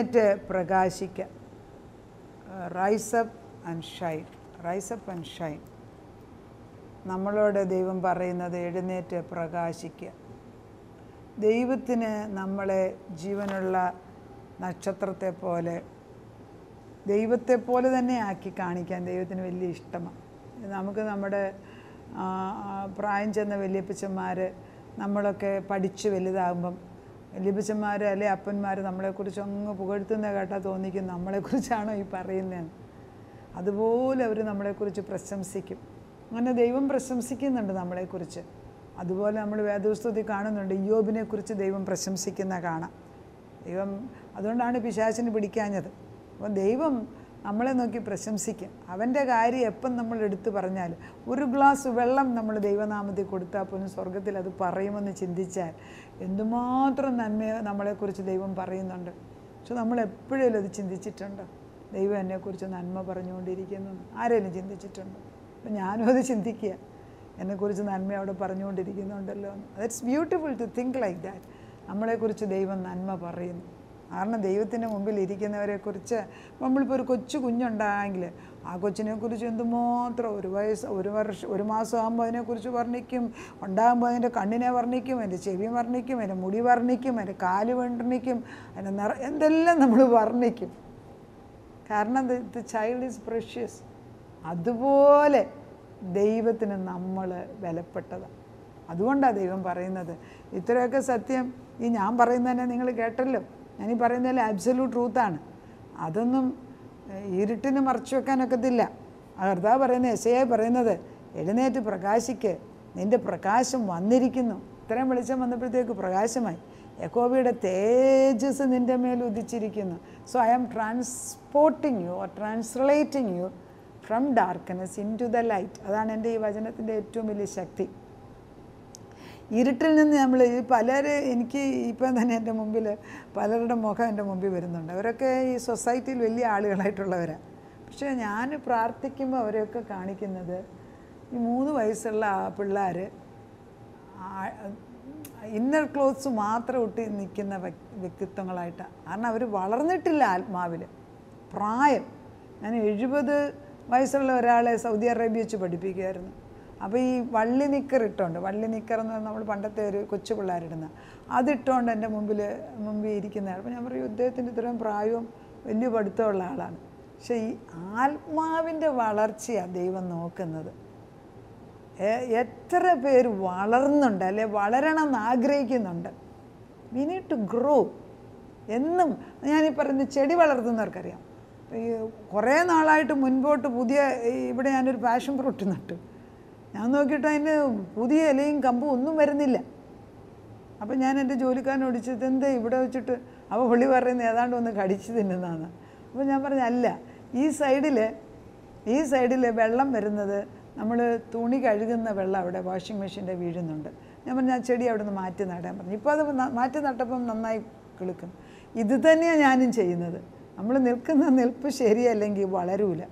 എഴുന്നേറ്റ് പ്രകാശിക്കുക. Rise up and shine, rise up and shine. നമ്മളോട് ദൈവം പറയുന്നത് എഴുന്നേറ്റ് പ്രകാശിക്കുക. ദൈവത്തിന് നമ്മളെ ജീവനുള്ള നക്ഷത്രത്തെ പോലെ, ദൈവത്തെ പോലെ തന്നെ ആക്കി കാണിക്കാൻ ദൈവത്തിന് വലിയ ഇഷ്ടമാണ്. നമുക്ക് നമ്മുടെ പ്രായം ചെന്ന വല്യപ്പച്ചന്മാർ, നമ്മളൊക്കെ പഠിച്ച് വലുതാകുമ്പം വല്യപ്പച്ചന്മാർ അല്ലെ അപ്പന്മാർ നമ്മളെക്കുറിച്ച് അങ്ങ് പുകഴ്ത്തുന്ന കേട്ടാൽ തോന്നിക്കും നമ്മളെക്കുറിച്ചാണോ ഈ പറയുന്നതെന്ന്. അതുപോലെ അവർ നമ്മളെക്കുറിച്ച് പ്രശംസിക്കും. അങ്ങനെ ദൈവം പ്രശംസിക്കുന്നുണ്ട് നമ്മളെക്കുറിച്ച്. അതുപോലെ നമ്മൾ വേദപുസ്തകത്തിൽ കാണുന്നുണ്ട്, ഇയ്യോബിനെക്കുറിച്ച് ദൈവം പ്രശംസിക്കുന്ന കാണാം. ദൈവം അതുകൊണ്ടാണ് പിശാചിന് പിടിക്കാഞ്ഞത്. അപ്പം ദൈവം നമ്മളെ നോക്കി പ്രശംസിക്കും. അവൻ്റെ കാര്യം എപ്പം നമ്മൾ എടുത്തു പറഞ്ഞാൽ, ഒരു ഗ്ലാസ് വെള്ളം നമ്മൾ ദൈവനാമത്തിൽ കൊടുത്താൽ പോലും സ്വർഗത്തിൽ അത് പറയുമെന്ന് ചിന്തിച്ചാൽ എന്തുമാത്രം നന്മ നമ്മളെക്കുറിച്ച് ദൈവം പറയുന്നുണ്ട്. പക്ഷെ നമ്മൾ എപ്പോഴും അത് ചിന്തിച്ചിട്ടുണ്ട്, ദൈവം എന്നെക്കുറിച്ച് നന്മ പറഞ്ഞുകൊണ്ടിരിക്കുന്നു. ആരെങ്കിലും ചിന്തിച്ചിട്ടുണ്ടോ? അപ്പം ഞാനും അത് ചിന്തിക്കുക, എന്നെക്കുറിച്ച് നന്മ അവിടെ പറഞ്ഞുകൊണ്ടിരിക്കുന്നുണ്ടല്ലോ എന്ന്. That's beautiful to think like that. നമ്മളെക്കുറിച്ച് ദൈവം നന്മ പറയുന്നു. കാരണം ദൈവത്തിൻ്റെ മുമ്പിൽ ഇരിക്കുന്നവരെക്കുറിച്ച്, നമ്മളിപ്പോൾ ഒരു കൊച്ചു കുഞ്ഞുണ്ടായെങ്കിൽ ആ കൊച്ചിനെക്കുറിച്ച് എന്തുമാത്രം ഒരു വയസ്സ്, ഒരു മാസം ആകുമ്പോൾ അതിനെക്കുറിച്ച് വർണ്ണിക്കും, ഉണ്ടാകുമ്പോൾ അതിൻ്റെ കണ്ണിനെ വർണ്ണിക്കും, അതിൻ്റെ ചെവി വർണ്ണിക്കും, അതിൻ്റെ മുടി വർണ്ണിക്കും, അതിൻ്റെ കാല് വർണ്ണിക്കും, അതിൻ്റെ എന്തെല്ലാം നമ്മൾ വർണ്ണിക്കും. കാരണം ദ ചൈൽഡ് ഈസ് പ്രഷ്യസ്. അതുപോലെ ദൈവത്തിന് നമ്മൾ വിലപ്പെട്ടതാണ്. അതുകൊണ്ടാണ് ദൈവം പറയുന്നത്. ഇത്രയൊക്കെ സത്യം ഈ ഞാൻ പറയുന്നതന്നെ നിങ്ങൾ കേട്ടല്ലോ. ഞാനീ പറയുന്നതിൽ ആബ്സല്യൂട്ട് ട്രൂത്താണ്. അതൊന്നും ഇരുട്ടിന് മറച്ചു വെക്കാനൊക്കത്തില്ല. കർത്താവ് പറയുന്നത്, യെശയ്യാ പറയുന്നത്, എഴുന്നേറ്റ് പ്രകാശിക്ക്, നിൻ്റെ പ്രകാശം വന്നിരിക്കുന്നു. ഇത്രയും വെളിച്ചം വന്നപ്പോഴത്തേക്ക് പ്രകാശമായി. യഹോവയുടെ തേജസ് നിൻ്റെ മേൽ ഉദിച്ചിരിക്കുന്നു. So I am transporting you or translating you from darkness into the light. അതാണ് എൻ്റെ ഈ വചനത്തിൻ്റെ ഏറ്റവും വലിയ ശക്തി. ഇരുട്ടിൽ നിന്ന് നമ്മൾ എനിക്ക് ഇപ്പം തന്നെ എൻ്റെ മുമ്പിൽ പലരുടെ മുഖം എൻ്റെ മുമ്പിൽ വരുന്നുണ്ട്. അവരൊക്കെ ഈ സൊസൈറ്റിയിൽ വലിയ ആളുകളായിട്ടുള്ളവരാണ്. പക്ഷേ ഞാൻ പ്രാർത്ഥിക്കുമ്പോൾ അവരെയൊക്കെ കാണിക്കുന്നത് ഈ 3 വയസ്സുള്ള പിള്ളേർ ഇന്നർ ക്ലോത്ത്സ് മാത്രം ഇട്ട് നിൽക്കുന്ന വ്യക്തിത്വങ്ങളായിട്ടാണ്. കാരണം അവർ വളർന്നിട്ടില്ല ആത്മാവിൽ. പ്രായം, ഞാൻ 70 വയസ്സുള്ള ഒരാളെ സൗദി അറേബ്യ വെച്ച് പഠിപ്പിക്കുമായിരുന്നു. അപ്പോൾ ഈ വള്ളി നിക്കർ ഇട്ടുകൊണ്ട്, വള്ളി നിക്കർ എന്ന് പറഞ്ഞാൽ നമ്മൾ പണ്ടത്തെ ഒരു കൊച്ചു പിള്ളേരിടുന്ന, അതിട്ടുകൊണ്ട് എൻ്റെ മുമ്പിൽ ഇരിക്കുന്നതാണ്. അപ്പോൾ ഞാൻ പറയും, ഇദ്ദേഹത്തിൻ്റെ ഇത്രയും പ്രായവും വലിയ പഠിത്തമുള്ള ആളാണ്. പക്ഷേ ഈ ആത്മാവിൻ്റെ വളർച്ചയാണ് ദൈവം നോക്കുന്നത്. എത്ര പേര് വളർന്നുണ്ട്, അല്ലെ വളരണം എന്ന് ആഗ്രഹിക്കുന്നുണ്ട്. We need to grow. എന്നും ഞാനീ പറയുന്ന ചെടി വളർത്തുന്നവർക്കറിയാം. ഈ കുറേ നാളായിട്ട് മുൻപോട്ട് ഇവിടെ ഞാനൊരു പാഷൻ ഫ്രൂട്ട് നട്ടു. ഞാൻ നോക്കിയിട്ട് അതിന് പുതിയ ഇലയും കമ്പും ഒന്നും വരുന്നില്ല. അപ്പം ഞാൻ എൻ്റെ ജോലിക്കാരനോട് ചോദിച്ചത്, എന്താ ഇവിടെ വെച്ചിട്ട്? അപ്പോൾ പുള്ളി പറയുന്നത് ഏതാണ്ട് ഒന്ന് കടിച്ച് തിന്നുന്നതാണ്. അപ്പോൾ ഞാൻ പറഞ്ഞു, അല്ല, ഈ സൈഡിൽ വെള്ളം വരുന്നത്, നമ്മൾ തുണി കഴുകുന്ന വെള്ളം അവിടെ വാഷിംഗ് മെഷീൻ്റെ വീഴുന്നുണ്ട്. ഞാൻ പറഞ്ഞു, ആ ചെടി അവിടെ നിന്ന് മാറ്റി നടാൻ പറഞ്ഞു. ഇപ്പോൾ അത് മാറ്റി നട്ടപ്പം നന്നായി കിളുക്കും. ഇത് തന്നെയാണ് ഞാനും ചെയ്യുന്നത്. നമ്മൾ നിൽക്കുന്ന നിൽപ്പ് ശരിയല്ലെങ്കിൽ വളരൂല.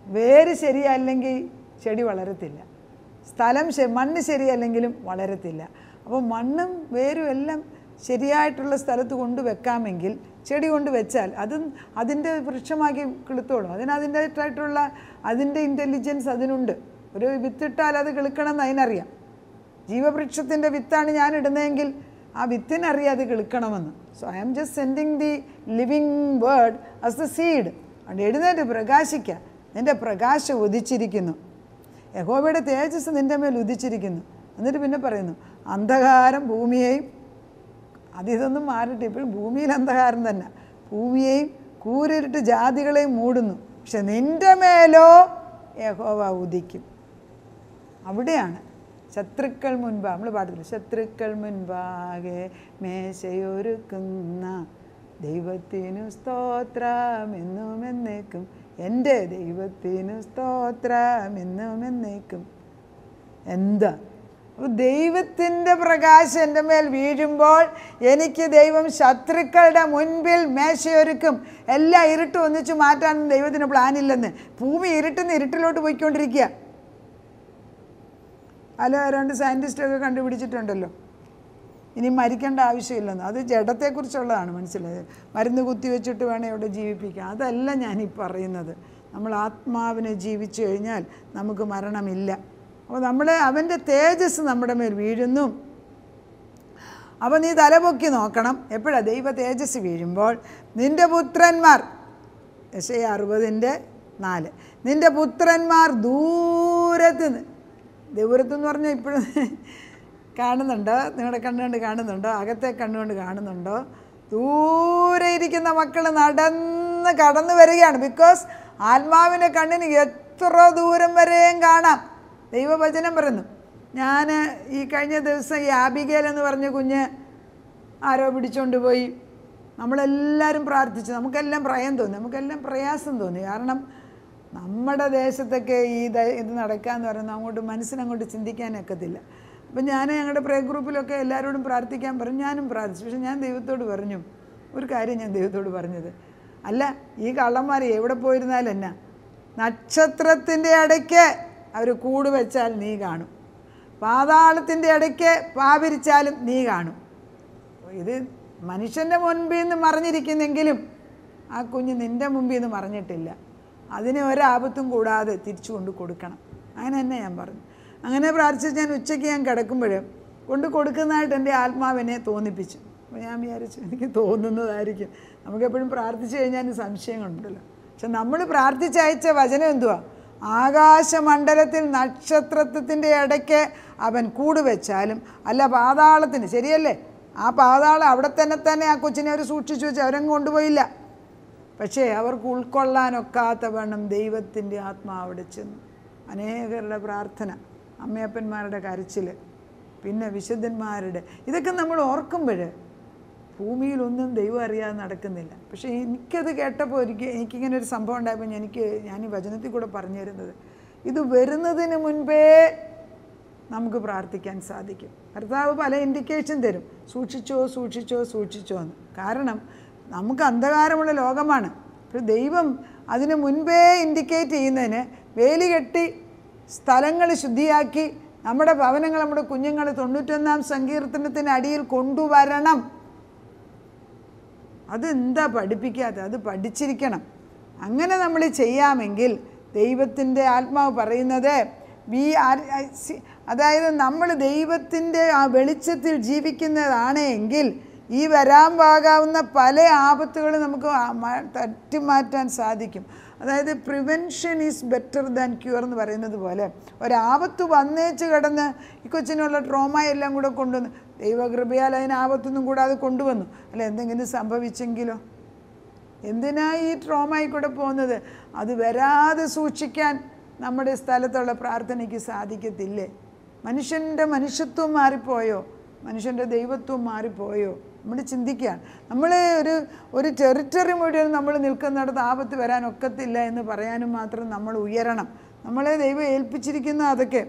വേര് ശരിയല്ലെങ്കിൽ ചെടി വളരത്തില്ല. മണ്ണ് ശരിയല്ലെങ്കിലും വളരത്തില്ല. അപ്പോൾ മണ്ണും വേരും എല്ലാം ശരിയായിട്ടുള്ള സ്ഥലത്ത് കൊണ്ടുവെക്കാമെങ്കിൽ, ചെടി കൊണ്ട് വെച്ചാൽ അതിൻ്റെ വൃക്ഷമാക്കി കിളുത്തോളും. അതിൻ്റെതായിട്ടുള്ള അതിൻ്റെ ഇൻ്റലിജൻസ് അതിനുണ്ട്. ഒരു വിത്തിട്ടാൽ അത് കിളുക്കണമെന്ന് അതിനറിയാം. ജീവവൃക്ഷത്തിൻ്റെ വിത്താണ് ഞാൻ ഇടുന്നതെങ്കിൽ ആ വിത്തിനറിയാം അത് കിളുക്കണമെന്ന്. So I am just sending the living word as the seed. അതുകൊണ്ട് എഴുന്നേറ്റ് പ്രകാശിക്കുക, നിൻ്റെ പ്രകാശം ഉദിച്ചിരിക്കുന്നു, യഹോവയുടെ തേജസ് നിൻ്റെ മേൽ ഉദിച്ചിരിക്കുന്നു. എന്നിട്ട് പിന്നെ പറയുന്നു, അന്ധകാരം ഭൂമിയെയും, ഇതൊന്നും മാറിയിട്ട് ഇപ്പോഴും ഭൂമിയിൽ അന്ധകാരം തന്നെ, ഭൂമിയെയും കൂരിട്ട് ജാതികളെയും മൂടുന്നു, പക്ഷെ നിൻ്റെ മേലോ യഹോവ ഉദിക്കും. അവിടെയാണ് ശത്രുക്കൾ മുൻപാകെ, നമ്മൾ പാടില്ല, ശത്രുക്കൾ മുൻപാകെ മേശയൊരുക്കുന്ന ദൈവത്തിനു സ്തോത്രം എന്നും എന്നേക്കും, എൻ്റെ ദൈവത്തിനു സ്തോത്രം എന്നും എന്നേക്കും. എന്താ? അപ്പോൾ ദൈവത്തിൻ്റെ പ്രകാശം എൻ്റെ മേൽ വീഴുമ്പോൾ എനിക്ക് ദൈവം ശത്രുക്കളുടെ മുൻപിൽ മേശയൊരുക്കും. എല്ലാ ഇരുട്ടും ഒന്നിച്ച് മാറ്റാനൊന്നും ദൈവത്തിന് പ്ലാനില്ലെന്ന്. ഭൂമി ഇരുട്ടുന്ന ഇരുട്ടിലോട്ട് പോയിക്കൊണ്ടിരിക്കുക. 2 സയൻറ്റിസ്റ്റൊക്കെ കണ്ടുപിടിച്ചിട്ടുണ്ടല്ലോ. ഇനി മരിക്കേണ്ട ആവശ്യമില്ലെന്ന്. അത് ജഡത്തെക്കുറിച്ചുള്ളതാണ്, മനസ്സിലായത്. മരുന്ന് കുത്തിവെച്ചിട്ട് വേണേൽ ഇവിടെ ജീവിപ്പിക്കാം. അതല്ല ഞാനീ പറയുന്നത്. നമ്മൾ ആത്മാവിനെ ജീവിച്ചു കഴിഞ്ഞാൽ നമുക്ക് മരണമില്ല. അപ്പോൾ അവൻ്റെ തേജസ് നമ്മുടെ മേൽ വീഴുന്നു. അപ്പോൾ നീ തലപൊക്കി നോക്കണം. എപ്പോഴാണ് ദൈവ തേജസ് വീഴുമ്പോൾ? നിൻ്റെ പുത്രന്മാർ, യെശയ്യാ 60:4, നിൻ്റെ പുത്രന്മാർ ദൂരത്തുനിന്ന് പറഞ്ഞാൽ ഇപ്പോഴും കാണുന്നുണ്ടോ? നിങ്ങളുടെ കണ്ണുകൊണ്ട് കാണുന്നുണ്ടോ? അകത്തെ കണ്ണുകൊണ്ട് കാണുന്നുണ്ടോ? ദൂരെ ഇരിക്കുന്ന മക്കൾ നടന്ന് കടന്നു വരികയാണ്. ബിക്കോസ് ആത്മാവിൻ്റെ കണ്ണിന് എത്ര ദൂരം വരെയും കാണാം. ദൈവവചനം പറയുന്നു. ഞാൻ ഈ കഴിഞ്ഞ ദിവസം ഈ ആബിഗേൽ എന്ന് പറഞ്ഞ കുഞ്ഞ് ആരോ പിടിച്ചുകൊണ്ട് പോയി. നമ്മളെല്ലാവരും പ്രാർത്ഥിച്ചു. നമുക്കെല്ലാം ഭയം തോന്നി, നമുക്കെല്ലാം പ്രയാസം തോന്നി. കാരണം നമ്മുടെ ദേശത്തൊക്കെ ഇത് നടക്കാമെന്ന് പറയുന്നത് അങ്ങോട്ട് മനസ്സിനങ്ങോട്ട് ചിന്തിക്കാനൊക്കത്തില്ല. അപ്പം ഞാൻ ഞങ്ങളുടെ പ്രേ ഗ്രൂപ്പിലൊക്കെ എല്ലാവരോടും പ്രാർത്ഥിക്കാൻ പറഞ്ഞു. ഞാനും പ്രാർത്ഥിച്ചു. പക്ഷെ ഞാൻ ദൈവത്തോട് പറഞ്ഞു ഒരു കാര്യം. ഞാൻ ദൈവത്തോട് പറഞ്ഞത്, അല്ല ഈ കള്ളന്മാർ എവിടെ പോയിരുന്നാലും എന്നാ, നക്ഷത്രത്തിൻ്റെ ഇടയ്ക്ക് അവർ കൂട് വെച്ചാൽ നീ കാണും, പാതാളത്തിൻ്റെ ഇടയ്ക്ക് പാവിരിച്ചാലും നീ കാണും. ഇത് മനുഷ്യൻ്റെ മുൻപിൽ നിന്ന് മറിഞ്ഞിരിക്കുന്നെങ്കിലും ആ കുഞ്ഞ് നിൻ്റെ മുമ്പിൽ നിന്ന് മറിഞ്ഞിട്ടില്ല. അതിനെ ഒരാപത്തും കൂടാതെ തിരിച്ചു കൊണ്ട് കൊടുക്കണം. അങ്ങനെ തന്നെ ഞാൻ പറഞ്ഞു. അങ്ങനെ പ്രാർത്ഥിച്ച് ഞാൻ ഉച്ചയ്ക്ക് ഞാൻ കിടക്കുമ്പോൾ കൊണ്ട് കൊടുക്കുന്നതായിട്ട് എൻ്റെ ആത്മാവിനെ തോന്നിപ്പിച്ചു. അപ്പോൾ ഞാൻ വിചാരിച്ചു എനിക്ക് തോന്നുന്നതായിരിക്കും. നമുക്കെപ്പോഴും പ്രാർത്ഥിച്ചു കഴിഞ്ഞാൽ സംശയങ്ങളുണ്ടല്ലോ. പക്ഷെ നമ്മൾ പ്രാർത്ഥിച്ചയച്ച വചനം എന്തുവാ? ആകാശമണ്ഡലത്തിൽ നക്ഷത്രത്തിൻ്റെ ഇടയ്ക്ക് അവൻ കൂട് വെച്ചാലും അല്ല പാതാളത്തിന്, ശരിയല്ലേ? ആ പാതാളം അവിടെ തന്നെ ആ കൊച്ചിനെ അവർ സൂക്ഷിച്ചു വെച്ച് അവരങ്ങ് കൊണ്ടുപോയില്ല. പക്ഷേ അവർക്ക് ഉൾക്കൊള്ളാനൊക്കാത്ത വണ്ണം ദൈവത്തിൻ്റെ ആത്മാവ് അവിടെ ചെന്നു. അനേകരുടെ പ്രാർത്ഥന, അമ്മയപ്പന്മാരുടെ കരച്ചിൽ, പിന്നെ വിശുദ്ധന്മാരുടെ, ഇതൊക്കെ നമ്മൾ ഓർക്കുമ്പോൾ ഭൂമിയിലൊന്നും ദൈവം അറിയാതെ നടക്കുന്നില്ല. പക്ഷേ എനിക്കത് കേട്ടപ്പോൾ എനിക്കിങ്ങനെ ഒരു സംഭവം ഉണ്ടായപ്പോൾ ഞാൻ ഈ വചനത്തിൽ കൂടെ പറഞ്ഞു തരുന്നത്, ഇത് വരുന്നതിന് മുൻപേ നമുക്ക് പ്രാർത്ഥിക്കാൻ സാധിക്കും. കർത്താവ് പല ഇൻഡിക്കേഷൻ തരും, സൂക്ഷിച്ചോ സൂക്ഷിച്ചോ സൂക്ഷിച്ചോ എന്ന്. കാരണം നമുക്ക് അന്ധകാരമുള്ള ലോകമാണ്. അപ്പോൾ ദൈവം അതിന് മുൻപേ ഇൻഡിക്കേറ്റ് ചെയ്യുന്നതിന് വേലി കെട്ടി സ്ഥലങ്ങൾ ശുദ്ധിയാക്കി നമ്മുടെ ഭവനങ്ങൾ, നമ്മുടെ കുഞ്ഞുങ്ങൾ 91-ാം സങ്കീർത്തനത്തിന് അടിയിൽ കൊണ്ടുവരണം. അതെന്താ പഠിപ്പിക്കാത്തത്? അത് പഠിച്ചിരിക്കണം. അങ്ങനെ നമ്മൾ ചെയ്യാമെങ്കിൽ ദൈവത്തിൻ്റെ ആത്മാവ് പറയുന്നത് അതായത് നമ്മൾ ദൈവത്തിൻ്റെ ആ വെളിച്ചത്തിൽ ജീവിക്കുന്നതാണ് എങ്കിൽ ഈ വരാൻ പാകാവുന്ന പല ആപത്തുകളും നമുക്ക് തട്ടിമാറ്റാൻ സാധിക്കും. അതായത് prevention is better than cure എന്ന് പറയുന്നത് പോലെ ഒരാപത്ത് വന്നേച്ച് കിടന്ന് ഈ കൊച്ചിനുള്ള ട്രോമ എല്ലാം കൂടെ കൊണ്ടുവന്ന് ദൈവകൃപയാൽ അതിന് ആപത്തൊന്നും കൂടാതെ കൊണ്ടുവന്നു. അല്ല എന്തെങ്കിലും സംഭവിച്ചെങ്കിലോ? എന്തിനാ ഈ ട്രോമയിൽ കൂടെ പോകുന്നത്? അത് വരാതെ സൂക്ഷിക്കാൻ നമ്മുടെ സ്ഥലത്തുള്ള പ്രാർത്ഥനയ്ക്ക് സാധിക്കത്തില്ലേ? മനുഷ്യൻ്റെ മനുഷ്യത്വം മാറിപ്പോയോ? മനുഷ്യൻ്റെ ദൈവത്വം മാറിപ്പോയോ? നമ്മൾ ചിന്തിക്കുകയാണ്. നമ്മൾ ഒരു ടെറിറ്ററി മുഴുവൻ നമ്മൾ നിൽക്കുന്നിടത്ത് ആപത്ത് വരാനൊക്കത്തില്ല എന്ന് പറയാനും മാത്രം നമ്മൾ ഉയരണം. നമ്മളെ ദൈവം ഏൽപ്പിച്ചിരിക്കുന്ന അതൊക്കെ.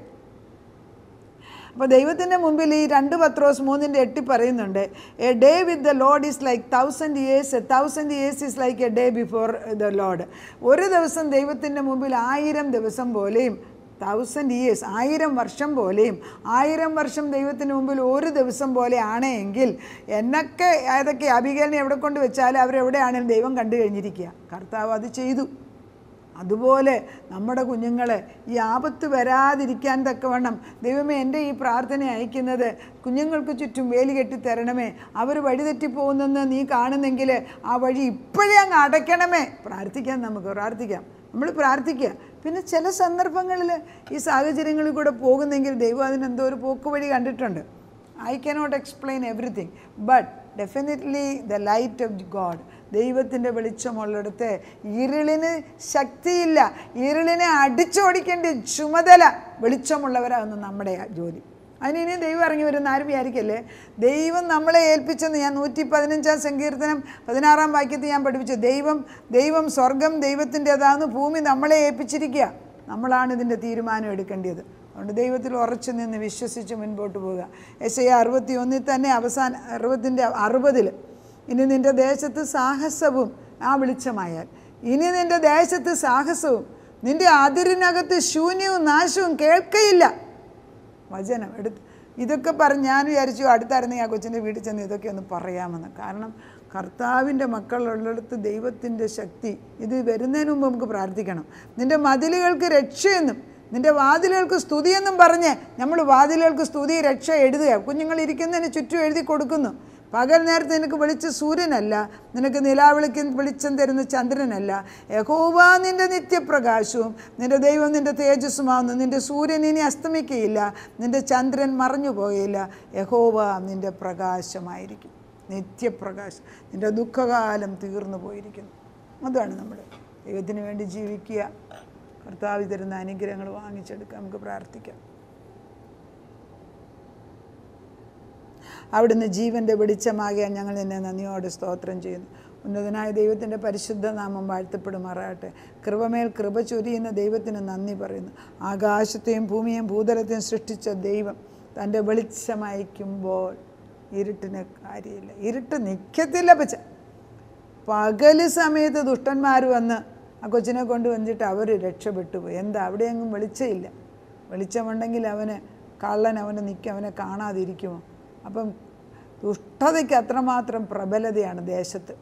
അപ്പോൾ ദൈവത്തിൻ്റെ മുമ്പിൽ ഈ 2 പത്രോസ് 3:8 പറയുന്നുണ്ട്, A day with the Lord is like 1000 years, 1000 years is like A day before the load. ഒരു ദിവസം ദൈവത്തിൻ്റെ മുമ്പിൽ 1000 ദിവസം പോലെയും, 1000 years 1000 വർഷം പോലെയും, 1000 വർഷം ദൈവത്തിന് മുമ്പിൽ ഒരു ദിവസം പോലെ ആണെങ്കിൽ എന്നൊക്കെ ഏതൊക്കെ അബിഗേലിനെ എവിടെ കൊണ്ട് വെച്ചാലും അവരെവിടെയാണെങ്കിലും ദൈവം കണ്ടു കഴിഞ്ഞിരിക്കുക. കർത്താവ് അത് ചെയ്തു. അതുപോലെ നമ്മുടെ കുഞ്ഞുങ്ങളെ ഈ ആപത്ത് വരാതിരിക്കാൻ തക്കവണ്ണം ദൈവമേ എൻ്റെ ഈ പ്രാർത്ഥന അയക്കുന്നത് കുഞ്ഞുങ്ങൾക്ക് ചുറ്റും വേലി കെട്ടിത്തരണമേ. അവർ വഴിതെറ്റിപ്പോകുന്നെന്ന് നീ കാണുന്നെങ്കിൽ ആ വഴി ഇപ്പോഴേ അങ്ങ് അടയ്ക്കണമേ. പ്രാർത്ഥിക്കാം, നമുക്ക് പ്രാർത്ഥിക്കാം, നമ്മൾ പ്രാർത്ഥിക്കുക. പിന്നെ ചില സന്ദർഭങ്ങളിൽ ഈ സാഹചര്യങ്ങളിൽ കൂടെ പോകുന്നെങ്കിൽ ദൈവം അതിനെന്തോ ഒരു പോക്കുവഴി കണ്ടിട്ടുണ്ട്. I cannot explain everything, but definitely the light of God, ദൈവത്തിൻ്റെ വെളിച്ചമുള്ളിടത്ത് ഇരുളിന് ശക്തിയില്ല. ഇരുളിനെ അടിച്ചോടിക്കേണ്ട ചുമതല വെളിച്ചമുള്ളവരാകുന്നു നമ്മുടെ ജോലി. അതിനി ദൈവം ഇറങ്ങി വരുന്ന ആരും വിചാരിക്കല്ലേ. ദൈവം നമ്മളെ ഏൽപ്പിച്ചെന്ന് ഞാൻ 115-ാം സങ്കീർത്തനം 16-ാം വാക്യത്തിൽ ഞാൻ പഠിപ്പിച്ചു. ദൈവം സ്വർഗം ദൈവത്തിൻ്റെതാന്ന്, ഭൂമി നമ്മളെ ഏൽപ്പിച്ചിരിക്കുക. നമ്മളാണ് ഇതിൻ്റെ തീരുമാനം എടുക്കേണ്ടത്. അതുകൊണ്ട് ദൈവത്തിൽ ഉറച്ചു നിന്ന് വിശ്വസിച്ച് മുൻപോട്ട് പോവുക. യെശയ്യാ 61 തന്നെ അവസാന 60 ഇനി നിൻ്റെ ദേശത്ത് സാഹസവും, ആ വെളിച്ചമായാൽ ഇനി നിൻ്റെ ദേശത്ത് സാഹസവും നിൻ്റെ അതിരിനകത്ത് ശൂന്യവും നാശവും കേൾക്കയില്ല. വചനം എടുത്ത് ഇതൊക്കെ പറഞ്ഞ് ഞാൻ വിചാരിച്ചു അടുത്തായിരുന്നെങ്കിൽ ആ കൊച്ചിൻ്റെ വീട്ടിൽ ചെന്ന് ഇതൊക്കെ ഒന്ന് പറയാമെന്ന്. കാരണം കർത്താവിൻ്റെ മക്കളുള്ളിടത്ത് ദൈവത്തിൻ്റെ ശക്തി. ഇത് വരുന്നതിന് മുമ്പ് നമുക്ക് പ്രാർത്ഥിക്കണം. നിൻ്റെ മതിലുകൾക്ക് രക്ഷയെന്നും നിൻ്റെ വാതിലുകൾക്ക് സ്തുതിയെന്നും പറഞ്ഞ് നമ്മൾ വാതിലുകൾക്ക് സ്തുതി രക്ഷ എഴുതുക. കുഞ്ഞുങ്ങളിരിക്കുന്നതിന് ചുറ്റും എഴുതി കൊടുക്കുന്നു. പകൽ നേരത്തെ നിനക്ക് വെളിച്ച സൂര്യനല്ല, നിനക്ക് നിലാവിളിക്ക് വെളിച്ചം തരുന്ന ചന്ദ്രനല്ല, യഹോവ നിൻ്റെ നിത്യപ്രകാശവും നിൻ്റെ ദൈവം നിൻ്റെ തേജസ്സുമാവുന്നു. നിൻ്റെ സൂര്യൻ ഇനി അസ്തമിക്കുകയില്ല, നിൻ്റെ ചന്ദ്രൻ മറഞ്ഞു പോവുകയില്ല. യഹോവ നിൻ്റെ പ്രകാശമായിരിക്കും, നിത്യപ്രകാശം. നിൻ്റെ ദുഃഖകാലം തീർന്നു പോയിരിക്കുന്നു. അതാണ് നമ്മൾ ദൈവത്തിന് വേണ്ടി ജീവിക്കുക. കർത്താവ് തരുന്ന അനുഗ്രഹങ്ങൾ വാങ്ങിച്ചെടുക്കുക. നമുക്ക് പ്രാർത്ഥിക്കാം. അവിടുന്ന് ജീവൻ്റെ വെളിച്ചമാകിയാൽ ഞങ്ങൾ നിന്നെ നന്ദിയോടെ സ്തോത്രം ചെയ്യുന്നു. ഉന്നതനായ ദൈവത്തിൻ്റെ പരിശുദ്ധ നാമം വാഴ്ത്തപ്പെടുമാറാകട്ടെ. കൃപമേൽ കൃപ ചൊരിയുന്ന ദൈവത്തിന് നന്ദി പറയുന്നു. ആകാശത്തെയും ഭൂമിയെയും ഭൂതലത്തെയും സൃഷ്ടിച്ച ദൈവം തൻ്റെ വെളിച്ചമയക്കുമ്പോൾ ഇരുട്ടിന് കാര്യമില്ല. ഇരുട്ട് നിൽക്കത്തില്ല. പച്ച പകല് സമയത്ത് ദുഷ്ടന്മാർ വന്ന് ആ കൊച്ചിനെ കൊണ്ട് വന്നിട്ട് അവർ രക്ഷപ്പെട്ടു പോയി. എന്താ? അവിടെയെങ്ങും വെളിച്ചമില്ല. വെളിച്ചമുണ്ടെങ്കിൽ കള്ളൻ അവനെ കാണാതിരിക്കുമോ? അപ്പം ദുഷ്ടതയ്ക്ക് അത്രമാത്രം പ്രബലതയാണ് ദേശത്ത്.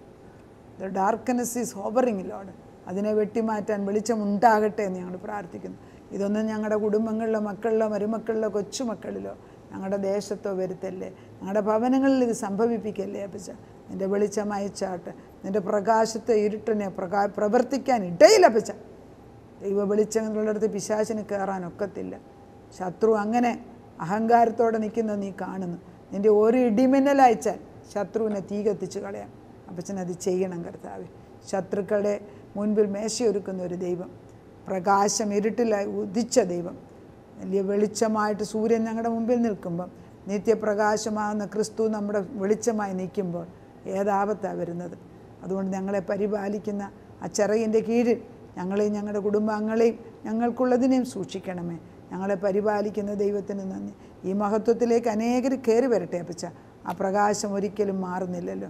The darkness is hovering Lord. അതിനെ വെട്ടിമാറ്റാൻ വെളിച്ചമുണ്ടാകട്ടെ എന്ന് ഞങ്ങൾ പ്രാർത്ഥിക്കുന്നു. ഇതൊന്നും ഞങ്ങളുടെ കുടുംബങ്ങളിലോ മക്കളിലോ മരുമക്കളിലോ കൊച്ചുമക്കളിലോ ഞങ്ങളുടെ ദേശത്തോ വരുത്തല്ലേ. ഞങ്ങളുടെ ഭവനങ്ങളിൽ ഇത് സംഭവിപ്പിക്കല്ലേ അപ്പച്ച. നിൻ്റെ വെളിച്ചം അയച്ചാട്ട്. നിൻ്റെ പ്രകാശത്തെ ഇരുട്ടിനെ പ്രവർത്തിക്കാൻ ഇടയിലപ്പച്ച. ദൈവ വെളിച്ചങ്ങളുള്ളിടത്ത് പിശാചിന് കയറാനൊക്കത്തില്ല. ശത്രു അങ്ങനെ അഹങ്കാരത്തോടെ നിൽക്കുന്നത് നീ കാണുന്നു. നിൻ്റെ ഒരു ഇടിമിന്നലയച്ചാൽ ശത്രുവിനെ തീ കത്തിച്ച് കളയാം. അപ്പച്ചനത് ചെയ്യണം കർത്താവേ. ശത്രുക്കളുടെ മുൻപിൽ മേശയൊരുക്കുന്ന ഒരു ദൈവം, പ്രകാശം ഇരുട്ടിലായി ഉദിച്ച ദൈവം, വലിയ വെളിച്ചമായിട്ട് സൂര്യൻ ഞങ്ങളുടെ മുമ്പിൽ നിൽക്കുമ്പം നിത്യപ്രകാശമാകുന്ന ക്രിസ്തു നമ്മുടെ വെളിച്ചമായി നിൽക്കുമ്പോൾ ഏതാപത്താണ് വരുന്നത്. അതുകൊണ്ട് ഞങ്ങളെ പരിപാലിക്കുന്ന ആ ചിറകിൻ്റെ കീഴിൽ ഞങ്ങളെയും ഞങ്ങളുടെ കുടുംബാംഗങ്ങളെയും ഞങ്ങൾക്കുള്ളതിനെയും സൂക്ഷിക്കണമേ. ഞങ്ങളെ പരിപാലിക്കുന്ന ദൈവത്തിന് നന്ദി. ഈ മഹത്വത്തിലേക്ക് അനേകർ കയറി വരട്ടെ അപ്പച്ച. ആ പ്രകാശം ഒരിക്കലും മാറുന്നില്ലല്ലോ.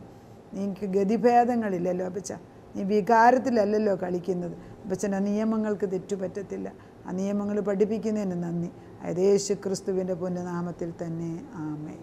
നീക്ക് ഗതിഭേദങ്ങളില്ലല്ലോ അപ്പച്ച. നീ വികാരത്തിലല്ലല്ലോ കളിക്കുന്നത് അപ്പച്ചൻ്റെ. നിയമങ്ങൾക്ക് തെറ്റുപറ്റത്തില്ല. ആ നിയമങ്ങൾ പഠിപ്പിക്കുന്നതിന് നന്ദി. യേശു ക്രിസ്തുവിൻ്റെ പുണ്യനാമത്തിൽ തന്നെ ആമേൻ.